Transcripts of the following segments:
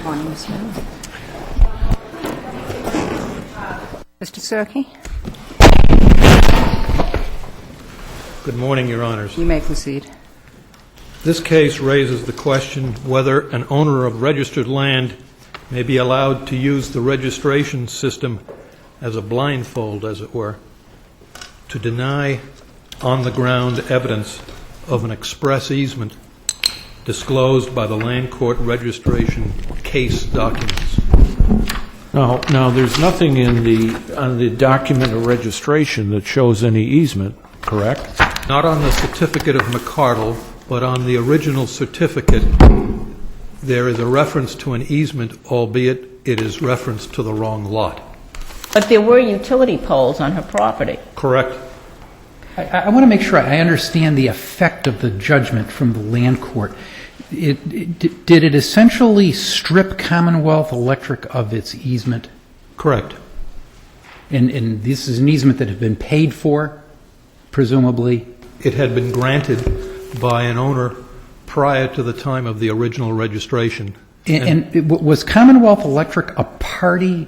Morning, Ms. Hill. Mr. Serkey? Good morning, Your Honors. You may proceed. This case raises the question whether an owner of registered land may be allowed to use the registration system as a blindfold, as it were, to deny on-the-ground evidence of an express easement disclosed by the land court registration case documents. Now, there's nothing on the document of registration that shows any easement, correct? Not on the certificate of MacCardell, but on the original certificate, there is a reference to an easement, albeit it is referenced to the wrong lot. But there were utility poles on her property. Correct. I want to make sure I understand the effect of the judgment from the land court. Did it essentially strip Commonwealth Electric of its easement? Correct. And this is an easement that had been paid for, presumably? It had been granted by an owner prior to the time of the original registration. And was Commonwealth Electric a party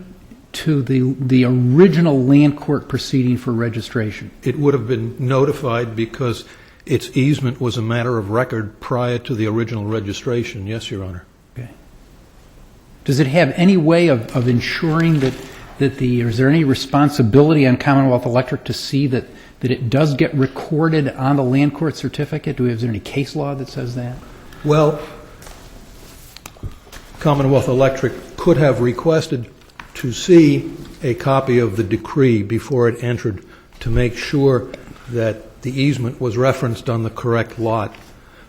to the original land court proceeding for registration? It would have been notified because its easement was a matter of record prior to the original registration. Yes, Your Honor. Okay. Does it have any way of ensuring or is there any responsibility on Commonwealth Electric to see that it does get recorded on the land court certificate? Is there any case law that says that? Well, Commonwealth Electric could have requested to see a copy of the decree before it entered to make sure that the easement was referenced on the correct lot.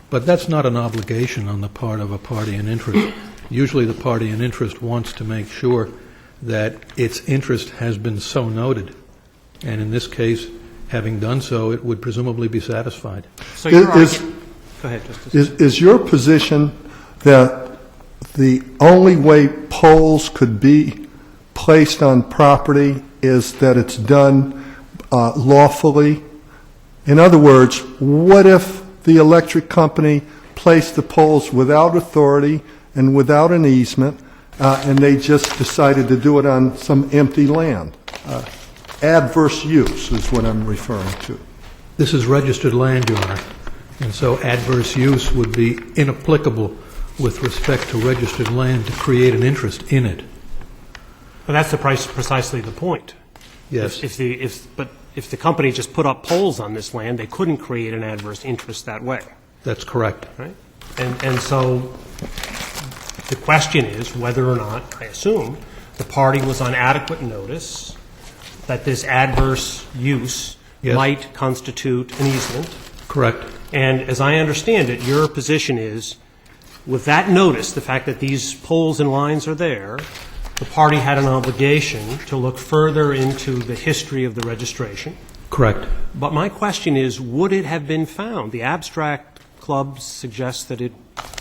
But that's not an obligation on the part of a party in interest. Usually the party in interest wants to make sure that its interest has been so noted. And in this case, having done so, it would presumably be satisfied. So go ahead, Justice. Is your position that the only way poles could be placed on property is that it's done lawfully? In other words, what if the electric company placed the poles without authority and without an easement, and they just decided to do it on some empty land? Adverse use is what I'm referring to. This is registered land, Your Honor, and so adverse use would be inapplicable with respect to registered land to create an interest in it. But that's precisely the point. Yes. But if the company just put up poles on this land, they couldn't create an adverse interest that way. That's correct. Right? And so the question is whether or not, I assume, the party was on adequate notice that this adverse use might constitute an easement. Correct. And as I understand it, your position is, with that notice, the fact that these poles and lines are there, the party had an obligation to look further into the history of the registration. Correct. But my question is, would it have been found? The abstract club suggests that it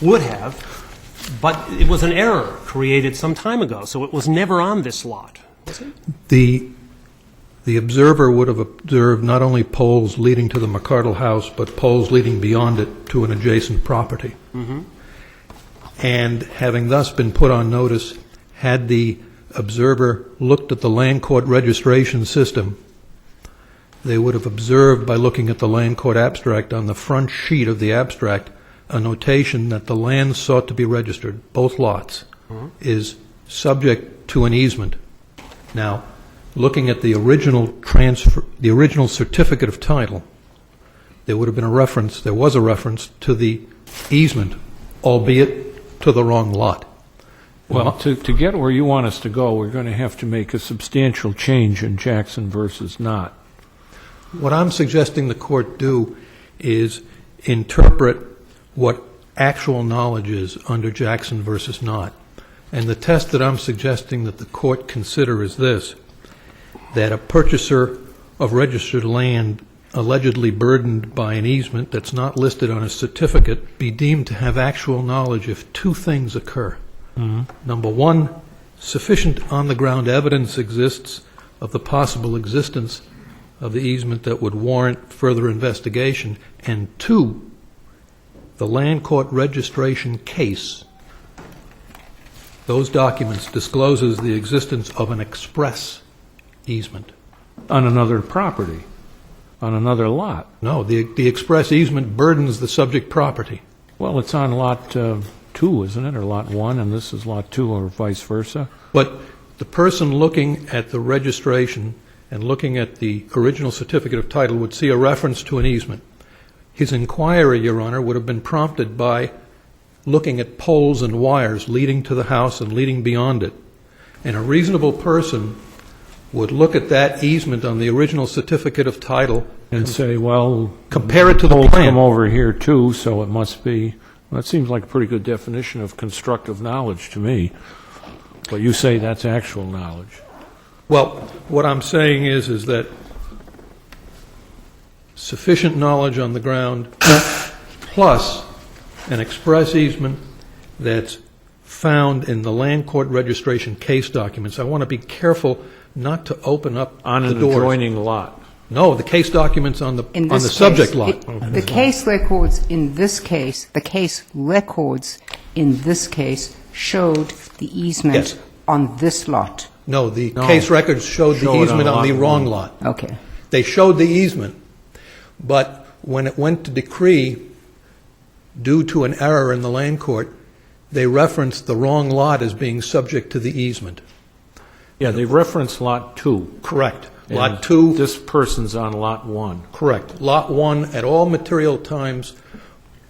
would have, but it was an error created some time ago, so it was never on this lot, was it? The observer would have observed not only poles leading to the MacCardell house, but poles leading beyond it to an adjacent property. Mm-hmm. And having thus been put on notice, had the observer looked at the land court registration system, they would have observed by looking at the land court abstract on the front sheet of the abstract a notation that the land sought to be registered, both lots, is subject to an easement. Now, looking at the original certificate of title, there would have been there was a reference to the easement, albeit to the wrong lot. Well, to get where you want us to go, we're going to have to make a substantial change in Jackson versus not. What I'm suggesting the court do is interpret what actual knowledge is under Jackson versus not. And the test that I'm suggesting that the court consider is this: that a purchaser of registered land allegedly burdened by an easement that's not listed on a certificate be deemed to have actual knowledge if two things occur. Mm-hmm. Number one, sufficient on-the-ground evidence exists of the possible existence of the easement that would warrant further investigation. And two, the land court registration case those documents discloses the existence of an express easement. On another property, on another lot. No, the express easement burdens the subject property. Well, it's on Lot 2, isn't it, or Lot 1, and this is Lot 2, or vice versa? But the person looking at the registration and looking at the original certificate of title would see a reference to an easement. His inquiry, Your Honor, would have been prompted by looking at poles and wires leading to the house and leading beyond it. And a reasonable person would look at that easement on the original certificate of title And say, well, compare it to the poles plan. come over here too, so it must be, well, that seems like a pretty good definition of constructive knowledge to me. But you say that's actual knowledge. Well, what I'm saying is that sufficient knowledge on the ground plus an express easement that's found in the land court registration case documents. I want to be careful not to open up On the an doors. adjoining lot. No, the case documents on the In this subject case, lot. the case records in this case, the case records in this case showed the easement Yes. on this lot. No, the case records showed Show the it easement on on the lot wrong one. lot. Okay. They showed the easement, but when it went to decree, due to an error in the land court, they referenced the wrong lot as being subject to the easement. Yeah, they reference Lot 2. Correct. and Lot 2, This person's on Lot 1. correct. Lot 1, at all material times,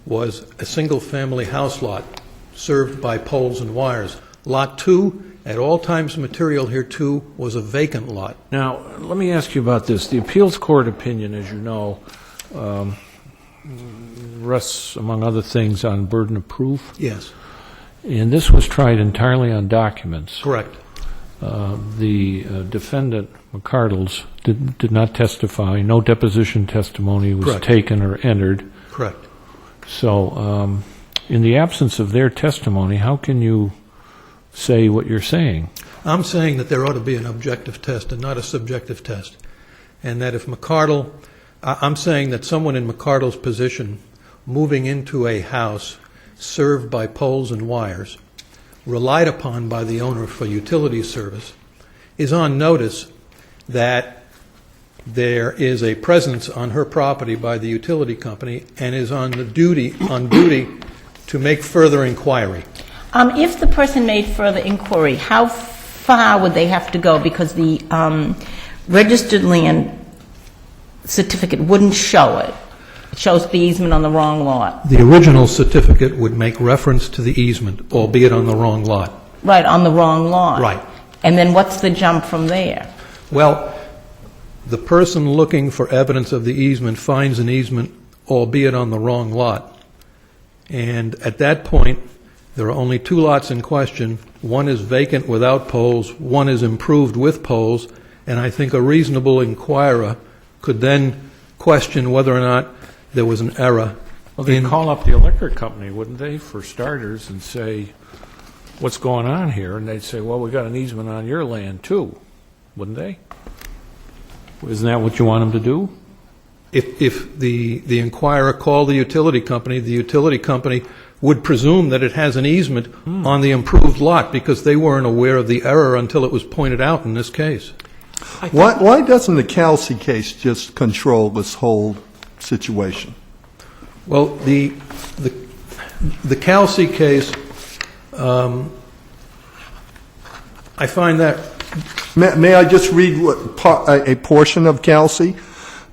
was a single-family house lot served by poles and wires. Lot 2, at all times material here too, was a vacant lot. Now, let me ask you about this. The appeals court opinion, as you know, rests, among other things, on burden of proof. Yes, And this was tried entirely on documents. correct. The defendant, MacCardell's, did not testify. No deposition testimony was Correct. taken or entered. Correct. So, in the absence of their testimony, how can you say what you're saying? I'm saying that there ought to be an objective test and not a subjective test. And that if MacCardell, I'm saying that someone in MacCardell's position moving into a house served by poles and wires, relied upon by the owner for utility service, is on notice that there is a presence on her property by the utility company and is on duty to make further inquiry. If the person made further inquiry, how far would they have to go? Because the registered land certificate wouldn't show it. It shows the easement on the wrong lot. The original certificate would make reference to the easement, albeit on the wrong lot. Right, on the wrong lot. Right. And then what's the jump from there? Well, the person looking for evidence of the easement finds an easement, albeit on the wrong lot. And at that point, there are only two lots in question. One is vacant without poles, one is improved with poles, and I think a reasonable inquirer could then question whether or not there was an error. Well, they'd call up the electric company, wouldn't they, for starters, and say, what's going on here? And they'd say, well, we got an easement on your land, too. Wouldn't they? Isn't that what you want them to do? If the inquirer called the utility company would presume that it has an easement on the improved lot because they weren't aware of the error until it was pointed out in this case. Why doesn't the Kelsey case just control this whole situation? Well, the Kelsey case, I find that. May I just read a portion of Kelsey?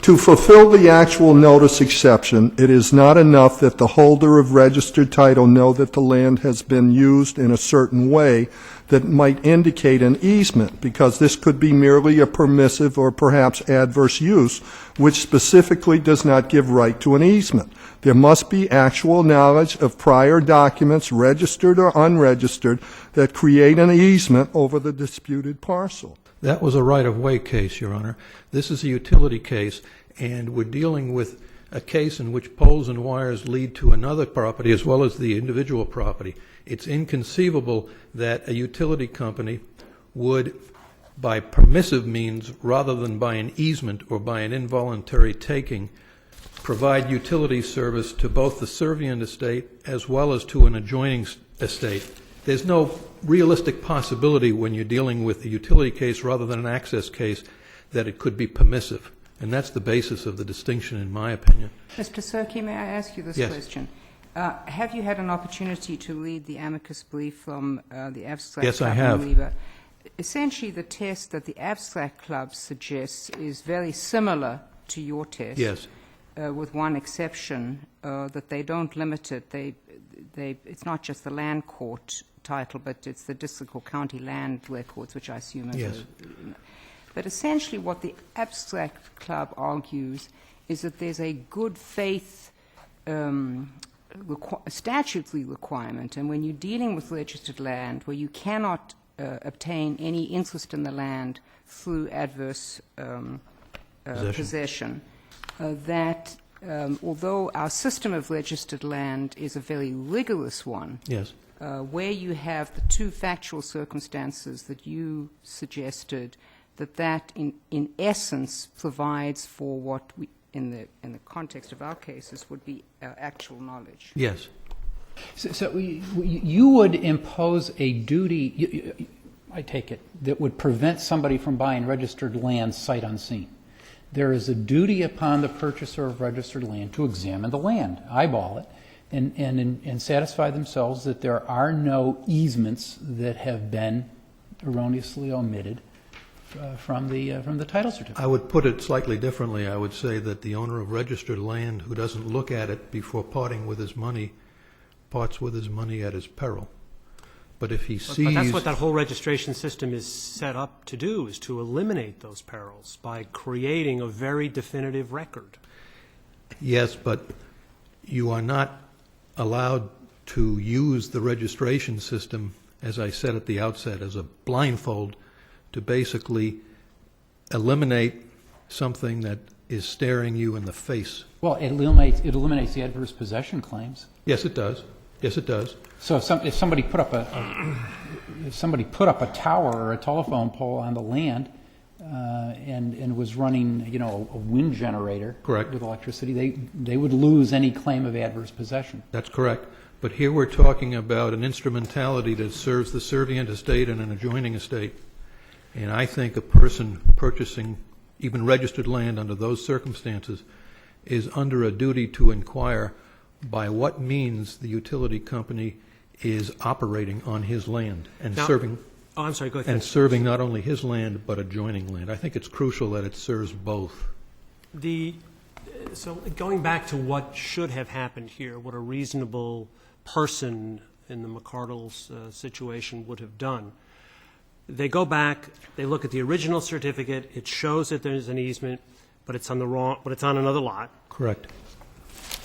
To fulfill the actual notice exception, it is not enough that the holder of registered title know that the land has been used in a certain way that might indicate an easement, because this could be merely a permissive or perhaps adverse use, which specifically does not give right to an easement. There must be actual knowledge of prior documents, registered or unregistered, that create an easement over the disputed parcel. That was a right-of-way case, Your Honor. This is a utility case, and we're dealing with a case in which poles and wires lead to another property as well as the individual property. It's inconceivable that a utility company would, by permissive means rather than by an easement or by an involuntary taking, provide utility service to both the servient estate as well as to an adjoining estate. there's no realistic possibility when you're dealing with a utility case rather than an access case that it could be permissive. And that's the basis of the distinction, in my opinion. Mr. Serkey, may I ask you this Yes. question? Have you had an opportunity to read the amicus brief from the Abstract Yes, I Club have. and Weber? Essentially, the test that the Abstract Club suggests is very similar to your test. Yes. With one exception, that they don't limit it. It's not just the land court title, but it's the district or county land records, which I assume is Yes. But essentially what the Abstract Club argues is that there's a good faith statutory requirement, and when you're dealing with registered land where you cannot obtain any interest in the land through adverse possession, that although our system of registered land is a very rigorous one, Yes. where you have the two factual circumstances that you suggested, that in essence provides for what we, in the context of our cases, would be actual knowledge. Yes. So you would impose a duty, I take it, that would prevent somebody from buying registered land sight unseen. There is a duty upon the purchaser of registered land to examine the land, eyeball it, and satisfy themselves that there are no easements that have been erroneously omitted from the title certificate. I would put it slightly differently. I would say that the owner of registered land who doesn't look at it before parting with his money parts with his money at his peril. But if he sees... But that's what that whole registration system is set up to do, is to eliminate those perils by creating a very definitive record. Yes, but you are not allowed to use the registration system, as I said at the outset, as a blindfold to basically eliminate something that is staring you in the face. Well, it eliminates the adverse possession claims. Yes, it does. Yes, it does. So if somebody put up a tower or a telephone pole on the land and was running, a wind generator, Correct, with electricity, they would lose any claim of adverse possession. That's correct. But here we're talking about an instrumentality that serves the servient estate and an adjoining estate. And I think a person purchasing even registered land under those circumstances is under a duty to inquire by what means the utility company is operating on his land and Now- serving Oh, I'm sorry, go ahead. and serving not only his land but adjoining land. I think it's crucial that it serves both. So going back to what should have happened here, what a reasonable person in the MacCardell's situation would have done, they go back, they look at the original certificate, it shows that there's an easement, but it's on another lot. Correct.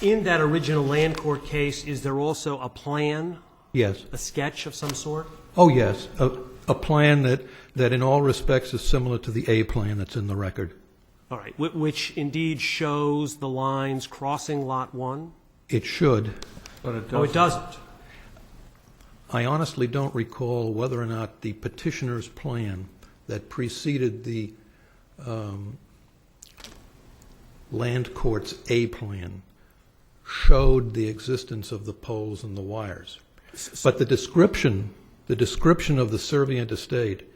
In that original land court case, is there also a plan, Yes. a sketch of some sort? Oh, yes. A plan that in all respects is similar to the A plan that's in the record. All right, which indeed shows the lines crossing Lot 1? It should. But it doesn't. Oh, it doesn't. I honestly don't recall whether or not the petitioner's plan that preceded the land court's A plan showed the existence of the poles and the wires. But the description of the servient estate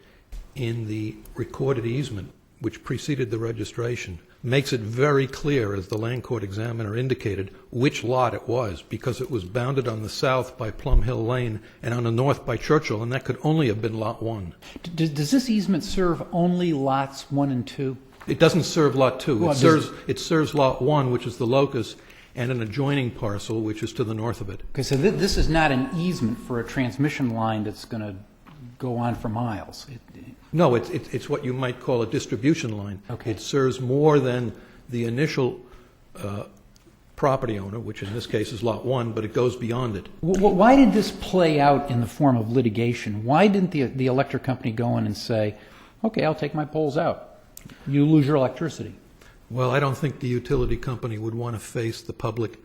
in the recorded easement, which preceded the registration, makes it very clear, as the land court examiner indicated, which lot it was, because it was bounded on the south by Plum Hill Lane and on the north by Churchill, and that could only have been Lot 1. Does this easement serve only lots 1 and 2? It doesn't serve Lot 2. Well, It serves Lot 1, which is the locus, and an adjoining parcel, which is to the north of it. Okay, so this is not an easement for a transmission line that's going to go on for miles. No, it's what you might call a distribution line. Okay. It serves more than the initial property owner, which in this case is Lot 1, but it goes beyond it. Why did this play out in the form of litigation? Why didn't the electric company go in and say, okay, I'll take my poles out. You lose your electricity? Well, I don't think the utility company would want to face the public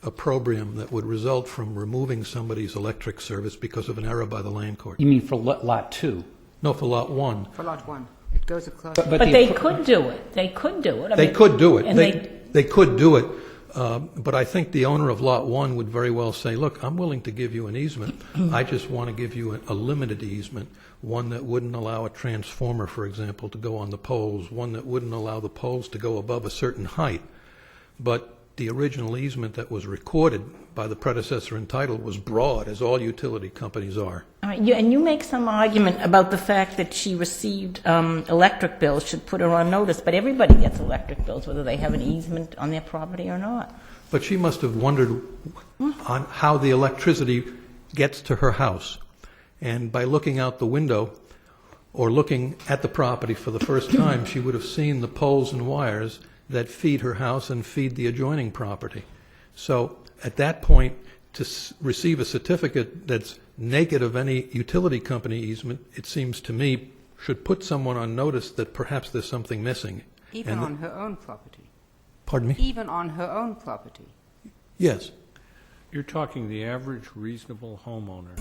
opprobrium that would result from removing somebody's electric service because of an error by the land court. You mean for lot 2? No, for Lot 1. For Lot 1, it goes across. But they could do it. They could do it. They could do it. And They could do it. But I think the owner of Lot 1 would very well say, look, I'm willing to give you an easement. I just want to give you a limited easement, one that wouldn't allow a transformer, for example, to go on the poles, one that wouldn't allow the poles to go above a certain height. But the original easement that was recorded by the predecessor in title was broad, as all utility companies are. And you make some argument about the fact that she received electric bills, should put her on notice, but everybody gets electric bills, whether they have an easement on their property or not. But she must have wondered on how the electricity gets to her house. And by looking out the window or looking at the property for the first time, she would have seen the poles and wires that feed her house and feed the adjoining property. So at that point, to receive a certificate that's naked of any utility company easement, it seems to me, should put someone on notice that perhaps there's something missing. Even on her own property? Pardon me? Even on her own property? Yes. You're talking the average reasonable homeowner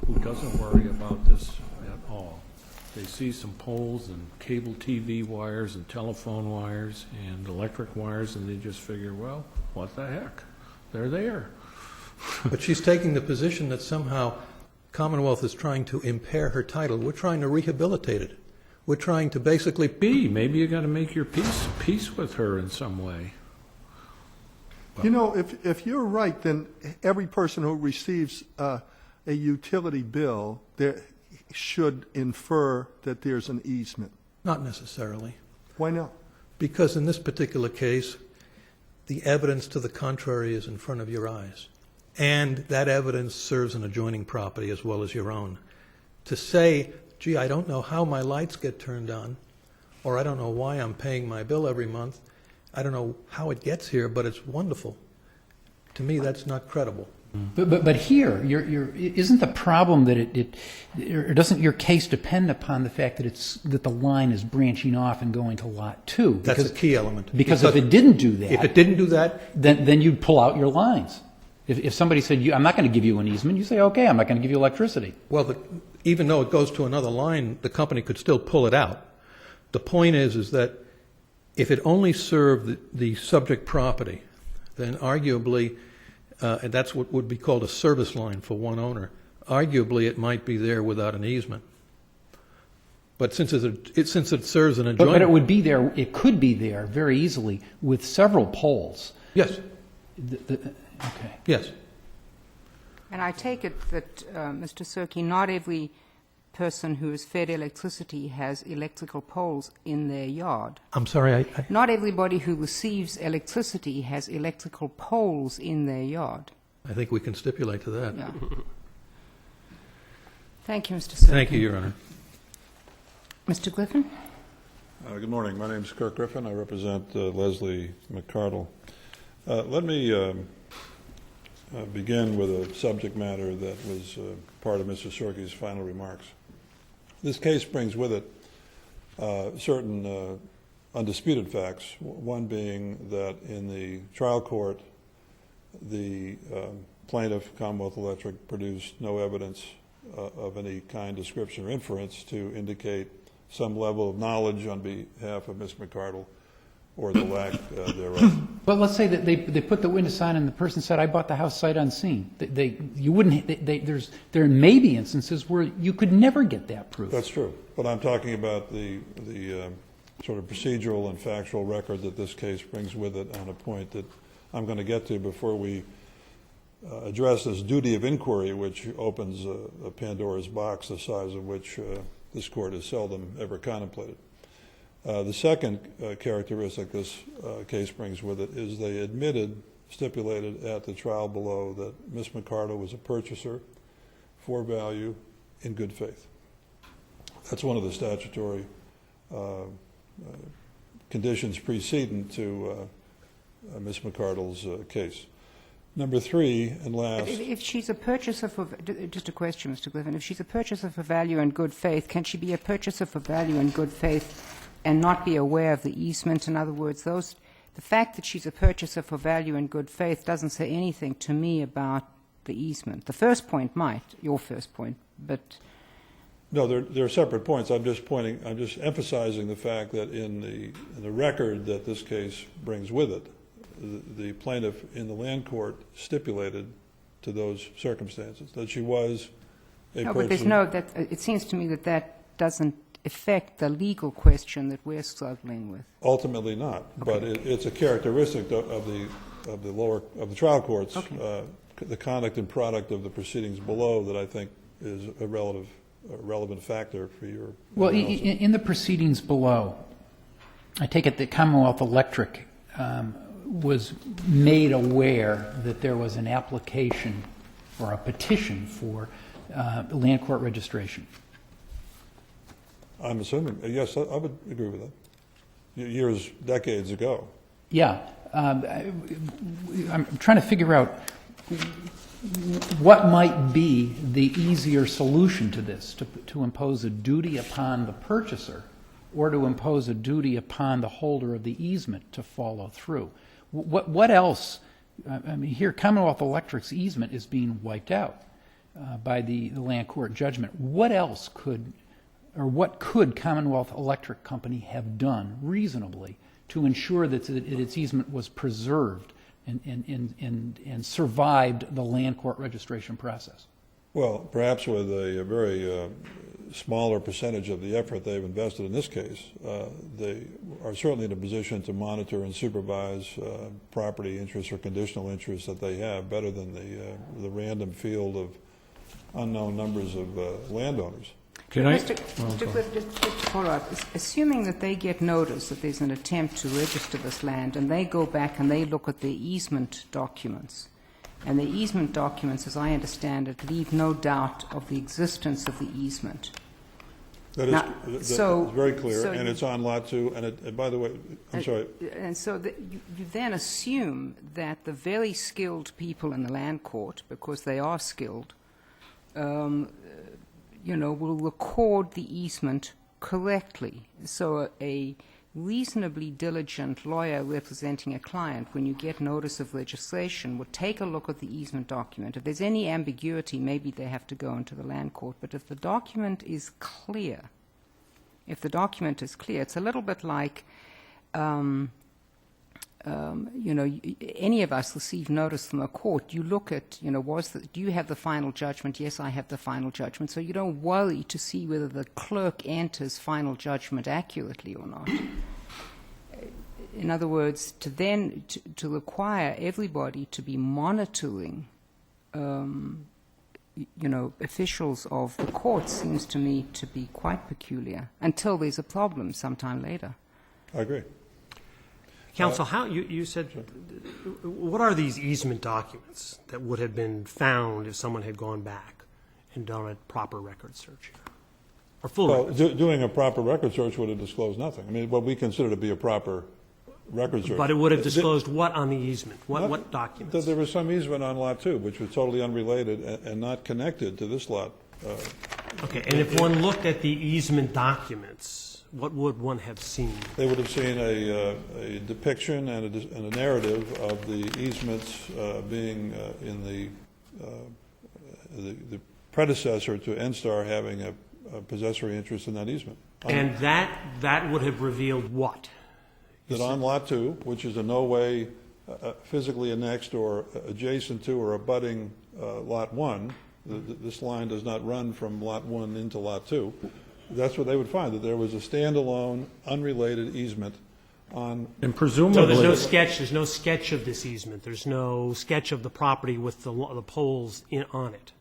who doesn't worry about this at all. They see some poles and cable TV wires and telephone wires and electric wires, and they just figure, well, what the heck? They're there. But she's taking the position that somehow Commonwealth is trying to impair her title. We're trying to rehabilitate it. We're trying to basically... Maybe you got to make your peace with her in some way. You know, if you're right, then every person who receives a utility bill there should infer that there's an easement. Not necessarily. Why not? Because in this particular case, the evidence to the contrary is in front of your eyes. And that evidence serves an adjoining property as well as your own. To say, gee, I don't know how my lights get turned on, or I don't know why I'm paying my bill every month, I don't know how it gets here, but it's wonderful. To me, that's not credible. But here, isn't the problem that or doesn't your case depend upon the fact that the line is branching off and going to Lot 2? That's a key element. Because if it didn't do that... If it didn't do that... Then you'd pull out your lines. If somebody said, I'm not going to give you an easement, you say, okay, I'm not going to give you electricity. Well, even though it goes to another line, the company could still pull it out. The point is that if it only served the subject property, then arguably, and that's what would be called a service line for one owner, arguably it might be there without an easement. But since it serves an adjoining... But it would be there, it could be there very easily with several poles. Yes. Okay. Yes. And I take it that, Mr. Serkey, not every person who is fed electricity has electrical poles in their yard. I'm sorry, Not everybody who receives electricity has electrical poles in their yard. I think we can stipulate to that. Yeah. Thank you, Mr. Serkey. Thank you, Your Honor. Mr. Griffin? Good morning. My name is Kirk Griffin. I represent Leslie MacCardell. Let me begin with a subject matter that was part of Mr. Serkey's final remarks. This case brings with it certain undisputed facts, one being that in the trial court, the plaintiff, Commonwealth Electric, produced no evidence of any kind, description, or inference to indicate some level of knowledge on behalf of Ms. MacCardell or the lack thereof. But let's say that they put the witness on and the person said, I bought the house sight unseen. There may be instances where you could never get that proof. That's true. But I'm talking about the sort of procedural and factual record that this case brings with it on a point that I'm going to get to before we address this duty of inquiry, which opens a Pandora's box the size of which this court has seldom ever contemplated. The second characteristic this case brings with it is they stipulated at the trial below that Ms. MacCardell was a purchaser for value in good faith. That's one of the statutory conditions precedent to Ms. MacCardell's case. Number three, and last... If she's a purchaser for... Just a question, Mr. Griffin. If she's a purchaser for value and good faith, can she be a purchaser for value and good faith and not be aware of the easement? In other words, the fact that she's a purchaser for value and good faith doesn't say anything to me about the easement. The first point might, your first point, but... No, they're separate points. I'm just emphasizing the fact that in the record that this case brings with it, the plaintiff in the land court stipulated to those circumstances, that she was a No, person. but there's no, it seems to me that that doesn't affect the legal question that we're struggling with. Ultimately not, but it's a characteristic of the trial courts, the conduct and product of the proceedings below that I think is a relevant factor for your Well, analysis. in the proceedings below, I take it that Commonwealth Electric was made aware that there was an application or a petition for land court registration. I'm assuming, yes, I would agree with that. Years, decades ago. Yeah. I'm trying to figure out what might be the easier solution to this, to impose a duty upon the purchaser or to impose a duty upon the holder of the easement to follow through. What else? I mean, here, Commonwealth Electric's easement is being wiped out by the land court judgment. What else could, or what could Commonwealth Electric Company have done reasonably to ensure that its easement was preserved and survived the land court registration process? Well, perhaps with a very smaller percentage of the effort they've invested in this case, they are certainly in a position to monitor and supervise property interests or conditional interests that they have better than the random field of unknown numbers of landowners. Can I? Mr. Cliff, just to follow up, assuming that they get notice that there's an attempt to register this land, and they go back and they look at the easement documents, and the easement documents, as I understand it, leave no doubt of the existence of the easement. That's very clear, and it's on Lot 2, and by the way, I'm sorry. And so you then assume that the very skilled people in the land court, because they are skilled, will record the easement correctly. So a reasonably diligent lawyer representing a client, when you get notice of registration, would take a look at the easement document. If there's any ambiguity, maybe they have to go into the land court. But if the document is clear, it's a little bit like, any of us receive notice from a court. You look at, do you have the final judgment? Yes, I have the final judgment. So you don't worry to see whether the clerk enters final judgment accurately or not. In other words, to require everybody to be monitoring, officials of the court seems to me to be quite peculiar until there's a problem sometime later. I agree. Counsel, how you said, what are these easement documents that would have been found if someone had gone back and done a proper record search here? Or full record search? Doing a proper record search would have disclosed nothing. I mean, what we consider to be a proper record search. But it would have disclosed what on the easement? What documents? That there was some easement on Lot 2, which was totally unrelated and not connected to this lot. Okay, and if one looked at the easement documents, what would one have seen? They would have seen a depiction and a narrative of the easements being in the predecessor to NSTAR having a possessory interest in that easement. And that would have revealed what? That on Lot 2, which is in no way physically annexed or adjacent to or abutting Lot 1, this line does not run from Lot 1 into Lot 2. That's what they would find, that there was a standalone, unrelated easement on. And presumably. So there's no sketch of this easement. There's no sketch of the property with the poles on it.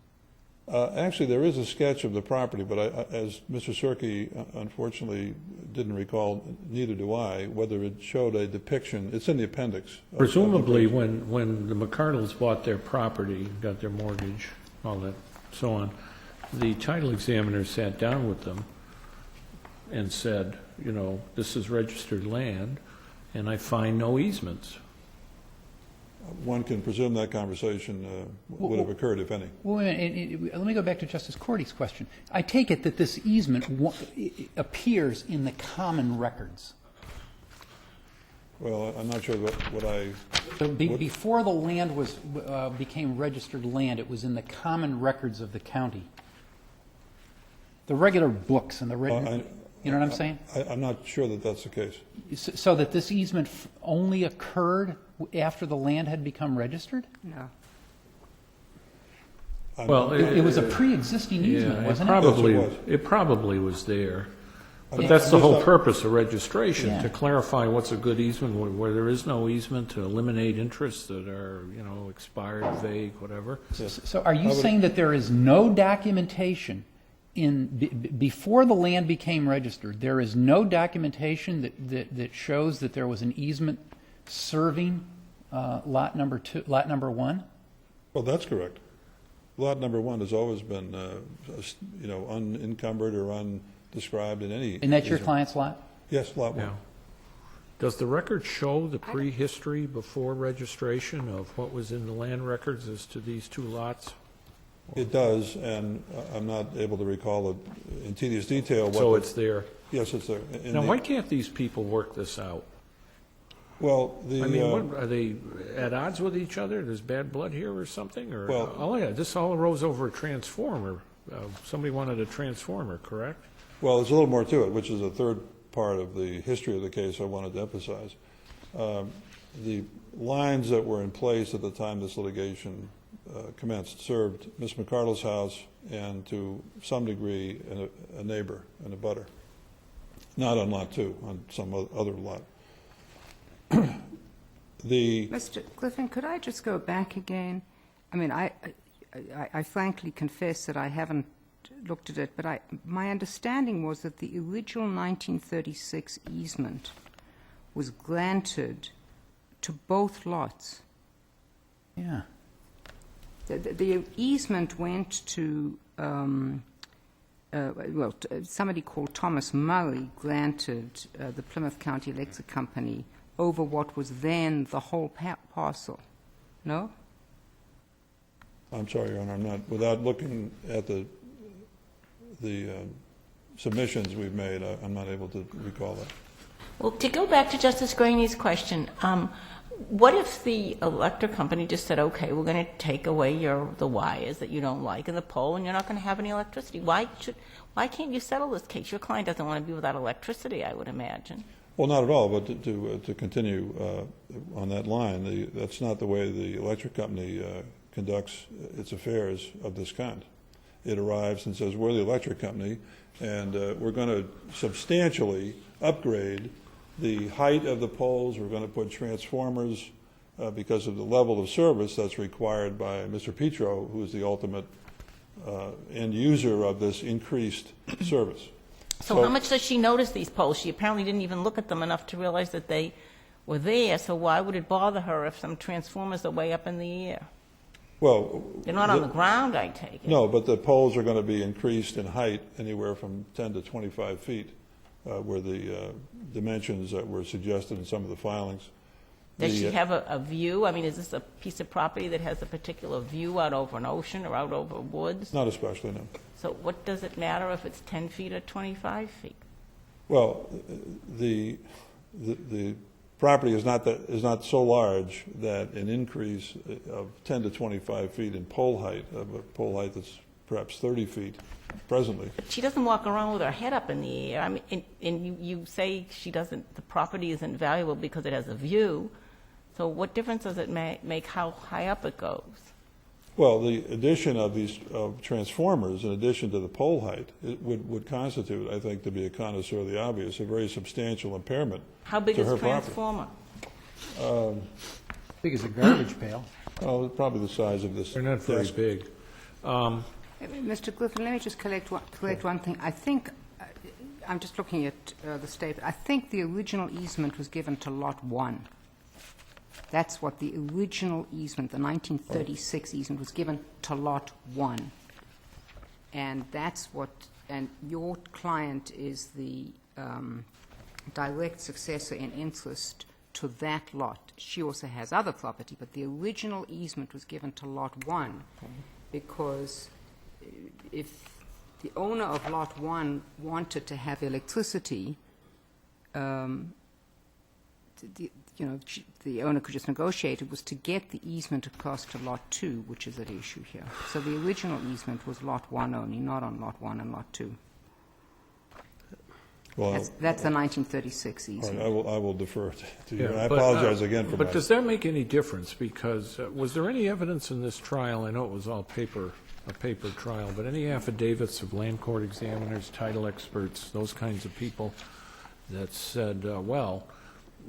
Actually, there is a sketch of the property, but as Mr. Serke unfortunately didn't recall, neither do I, whether it showed a depiction. It's in the appendix. Presumably, when the MacCardells bought their property, got their mortgage, all that, so on, the title examiner sat down with them and said, this is registered land, and I find no easements. One can presume that conversation would have occurred, if any. Well, let me go back to Justice Cordy's question. I take it that this easement appears in the common records. Well, I'm not sure what I... So before the land became registered land, it was in the common records of the county. The regular books and the regular... You know what I'm saying? I'm not sure that that's the case. So that this easement only occurred after the land had become registered? No. Well, It was a pre-existing easement, yeah, wasn't it? it probably was there. But mean, that's the there's whole no- purpose of registration, Yeah. to clarify what's a good easement, where there is no easement, to eliminate interests that are, expired, vague, whatever. So are you saying that there is no documentation before the land became registered, there is no documentation that shows that there was an easement serving lot number 1? Well, that's correct. Lot number 1 has always been, unencumbered or undescribed in any. And that's your easement. client's lot? Yes, lot 1. Yeah. Does the record show the prehistory before registration of what was in the land records as to these two lots? It does, and I'm not able to recall it in tedious detail. what So the- it's there. Yes, it's there. Now, why can't these people work this out? Well, I mean, are they at odds with each other? There's bad blood here or something? Or, Well- this all arose over a transformer. Somebody wanted a transformer, correct? well, there's a little more to it, which is a third part of the history of the case I wanted to emphasize. The lines that were in place at the time this litigation commenced served Ms. MacCardell's house and, to some degree, a neighbor and a butter. Not on Lot 2, on some other lot. Mr. Clifton, could I just go back again? I mean, I frankly confess that I haven't looked at it, but my understanding was that the original 1936 easement was granted to both lots. Yeah. The easement went to, somebody called Thomas Murray granted the Plymouth County Electric Company over what was then the whole parcel. No? I'm sorry, Your Honor, I'm not, without looking at the submissions we've made, I'm not able to recall that. Well, to go back to Justice Graney's question, what if the electric company just said, okay, we're going to take away the wires that you don't like and the pole, and you're not going to have any electricity? Why can't you settle this case? Your client doesn't want to be without electricity, I would imagine. Well, not at all, but to continue on that line, that's not the way the electric company conducts its affairs of this kind. It arrives and says, we're the electric company, and we're going to substantially upgrade the height of the poles. We're going to put transformers because of the level of service that's required by Mr. Petro, who is the ultimate end user of this increased service. So how much does she notice these poles? She apparently didn't even look at them enough to realize that they were there, so why would it bother her if some transformers are way up in the air? Well, They're not on the ground, I take it. No, but the poles are going to be increased in height anywhere from 10 to 25 feet, were the dimensions that were suggested in some of the filings. Does she have a view? I mean, is this a piece of property that has a particular view out over an ocean or out over woods? Not especially, no. So what does it matter if it's 10 feet or 25 feet? Well, the property is not so large that an increase of 10 to 25 feet in pole height, of a pole height that's perhaps 30 feet presently. She doesn't walk around with her head up in the air. I mean, and you say the property isn't valuable because it has a view. So what difference does it make how high up it goes? Well, the addition of these transformers, in addition to the pole height, it would constitute, I think, to be a connoisseur of the obvious, a very substantial impairment. How big to is her a transformer? Big as a garbage pail. Oh, probably the size of this. They're not very desk. big. Mr. Clifton, let me just correct one thing. I think, I'm just looking at the statement, I think the original easement was given to Lot 1. That's what the original easement, the 1936 easement, was given to Lot 1. And that's what, and your client is the direct successor in interest to that lot. She also has other property, but the original easement was given to Lot 1 because if the owner of Lot 1 wanted to have electricity, the owner could just negotiate. It was to get the easement across to Lot 2, which is at issue here. So the original easement was Lot 1 only, not on Lot 1 and Lot 2. Well, That's the 1936 all right, easement. I will defer to you. Yeah, And I but, apologize again for my... But does that make any difference? Because was there any evidence in this trial, I know it was all a paper trial, but any affidavits of land court examiners, title experts, those kinds of people that said, well,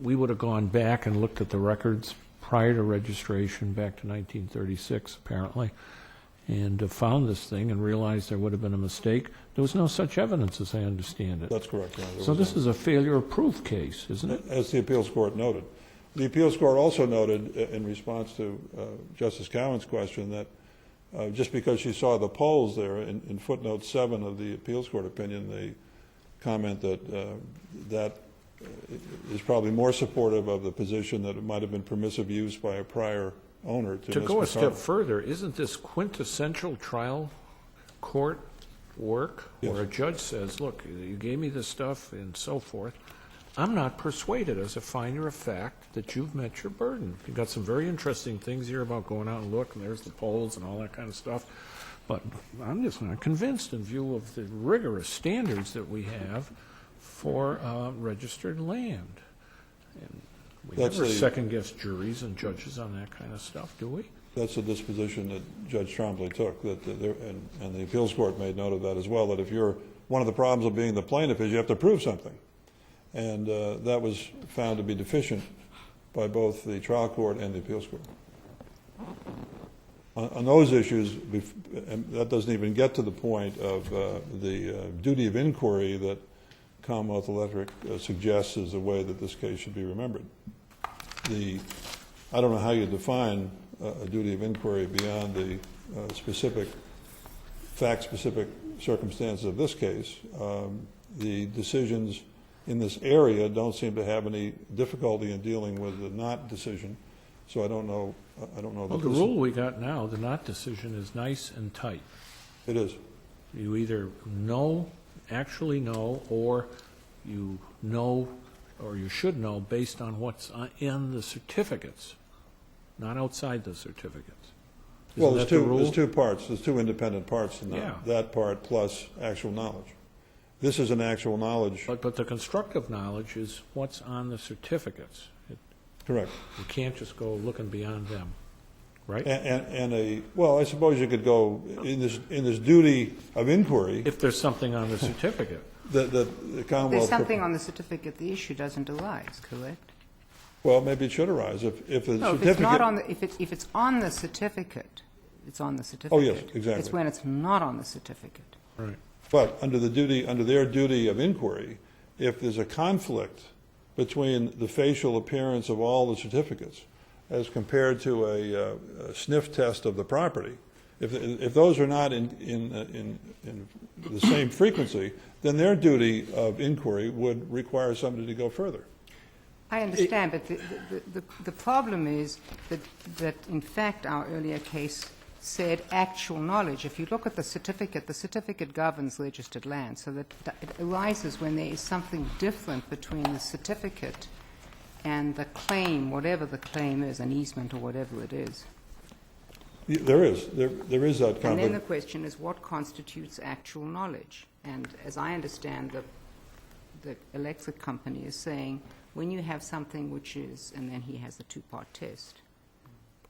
we would have gone back and looked at the records prior to registration back to 1936, apparently, and found this thing and realized there would have been a mistake? There was no such evidence, as I understand it. That's correct, Your Honor. So this is a failure of proof case, isn't it? As the appeals court noted. The appeals court also noted, in response to Justice Cowan's question, that just because she saw the polls there, in footnote 7 of the appeals court opinion, they comment that that is probably more supportive of the position that it might have been permissive use by a prior owner to To Ms. go a step MacCardell. further, isn't this quintessential trial court work? Yes. Where a judge says, look, you gave me this stuff and so forth. I'm not persuaded as a finder of fact that you've met your burden. You've got some very interesting things here about going out and look, and there's the polls and all that kind of stuff. But I'm just not convinced in view of the rigorous standards that we have for registered land. And we That's never the- second-guess juries and judges on that kind of stuff, do we? That's the disposition that Judge Trombley took, and the appeals court made note of that as well, that if you're, one of the problems of being the plaintiff is you have to prove something. And that was found to be deficient by both the trial court and the appeals court. On those issues, and that doesn't even get to the point of the duty of inquiry that Commonwealth Electric suggests is the way that this case should be remembered. I don't know how you define a duty of inquiry beyond the specific, fact-specific circumstances of this case. The decisions in this area don't seem to have any difficulty in dealing with the not decision, so I don't know. Well, that the this- rule we got now, the not decision, is nice and tight. It is. You either know, actually know, or you know, or you should know based on what's in the certificates, not outside the certificates. Well, Isn't there's that the rule? there's two parts. There's two independent parts in that. Yeah. That part plus actual knowledge. This is an actual knowledge. But the constructive knowledge is what's on the certificates. Correct. You can't just go looking beyond them, right? Well, I suppose you could go in this duty of inquiry. If there's something on the certificate. The Commonwealth. There's something on the certificate, the issue doesn't arise, correct? Well, maybe it should arise if the No, certificate. if it's not on the, if it's on the certificate, it's on the certificate. Oh, yes, exactly. It's when it's not on the certificate. Right. But under their duty of inquiry, if there's a conflict between the facial appearance of all the certificates as compared to a sniff test of the property, if those are not in the same frequency, then their duty of inquiry would require somebody to go further. I understand, but the problem is that in fact our earlier case said actual knowledge. If you look at the certificate governs registered land, so that it arises when there is something different between the certificate and the claim, whatever the claim is, an easement or whatever it is. There is that And then the conflict. question is what constitutes actual knowledge? And as I understand, the electric company is saying when you have something which is, and then he has the two-part test,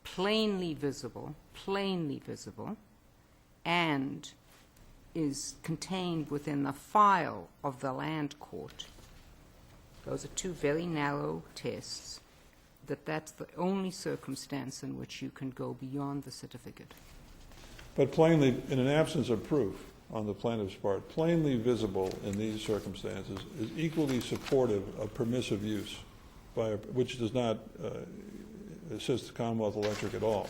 plainly visible, and is contained within the file of the land court. Those are two very narrow tests, that's the only circumstance in which you can go beyond the certificate. But plainly, in an absence of proof on the plaintiff's part, plainly visible in these circumstances is equally supportive of permissive use, which does not assist the Commonwealth Electric at all.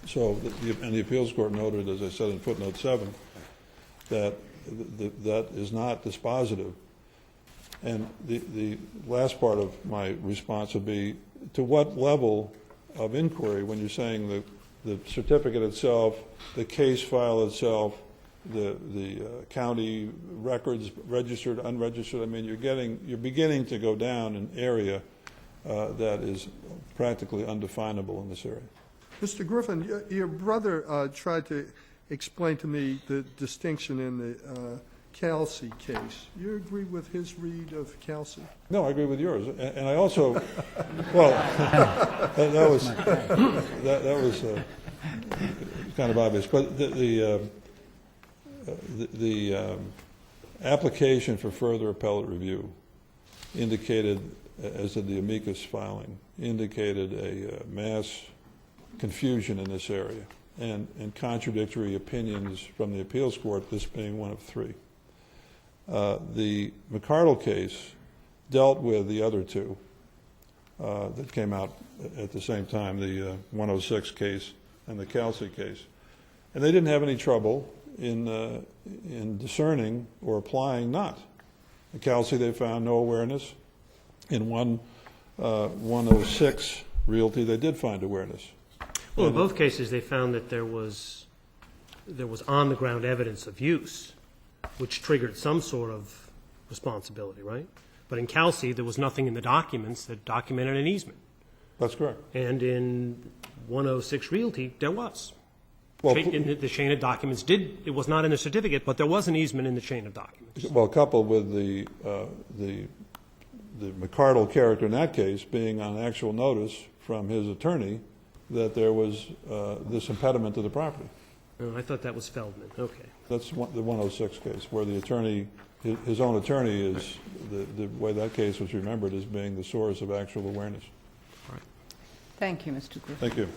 So, and the appeals court noted, as I said in footnote 7, that that is not dispositive. And the last part of my response would be, to what level of inquiry, when you're saying the certificate itself, the case file itself, the county records, registered, unregistered, I mean, you're beginning to go down an area that is practically undefinable in this area. Mr. Griffin, your brother tried to explain to me the distinction in the Kelsey case. You agree with his read of Kelsey? No, I agree with yours. And I also, well, that was kind of obvious. But the application for further appellate review indicated, as did the amicus filing, indicated a mass confusion in this area and contradictory opinions from the appeals court, this being one of three. The MacCardell case dealt with the other two that came out at the same time, the 106 case and the Kelsey case. And they didn't have any trouble in discerning or applying not. In Kelsey, they found no awareness. In 106 Realty, they did find awareness. Well, in both cases, they found that there was on-the-ground evidence of use, which triggered some sort of responsibility, right? But in Kelsey, there was nothing in the documents that documented an easement. That's correct. And in 106 Realty, there was. Well, In the chain of documents it was not in the certificate, but there was an easement in the chain of documents. well, coupled with the MacCardell character in that case being on actual notice from his attorney that there was this impediment to the property. Oh, I thought that was Feldman. Okay. That's the 106 case, where the attorney, his own attorney is, the way that case was remembered as being the source of actual awareness. Thank you, Mr. Griffin. Thank you.